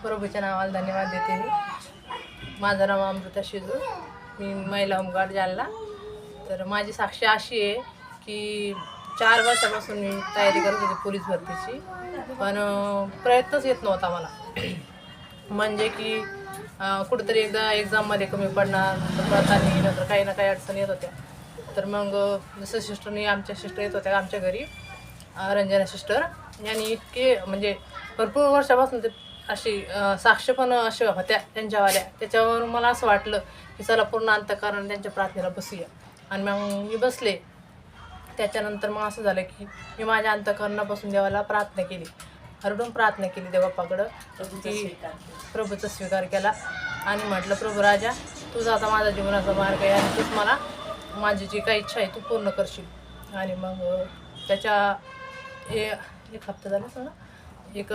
प्रभूच्या नावाला धन्यवाद देते मी. माझं नाव अमृता शिजू, मी महिला होमगार्ड जालना. तर माझी साक्ष अशी आहे की 4 वर्षापासून मी तयारी करत होती पोलीस भरतीची, पण प्रयत्नच येत नव्हता मला. म्हणजे की कुठेतरी एकदा एक्झाममध्ये कमी पडणार, पडताना नंतर काही ना काही अडचणी येत होत्या. तर मग जसं सिस्टरनी आमच्या सिस्टर येत होत्या आमच्या घरी, रंजना सिस्टर यांनी इतके म्हणजे भरपूर वर्षापासून ते अशी साक्ष पण अशा होत्या त्यांच्यावाल्या. त्याच्यावर मला असं वाटलं की चला पूर्ण अंतःकरण त्यांच्या प्रार्थनेला बसूया. आणि मग मी बसले. त्याच्यानंतर मग असं झालं की मी माझ्या अंतःकरणापासून देवाला प्रार्थना केली, हरडून प्रार्थना केली देवापाकडं. ती प्रभूचा स्वीकार केला आणि म्हटलं, प्रभू राजा, तुझा आता माझा जीवनाचा मार्ग आहे आणि तूच मला माझी जी काही इच्छा आहे तू पूर्ण करशील. आणि मग त्याच्या एक हप्ता झाला, एक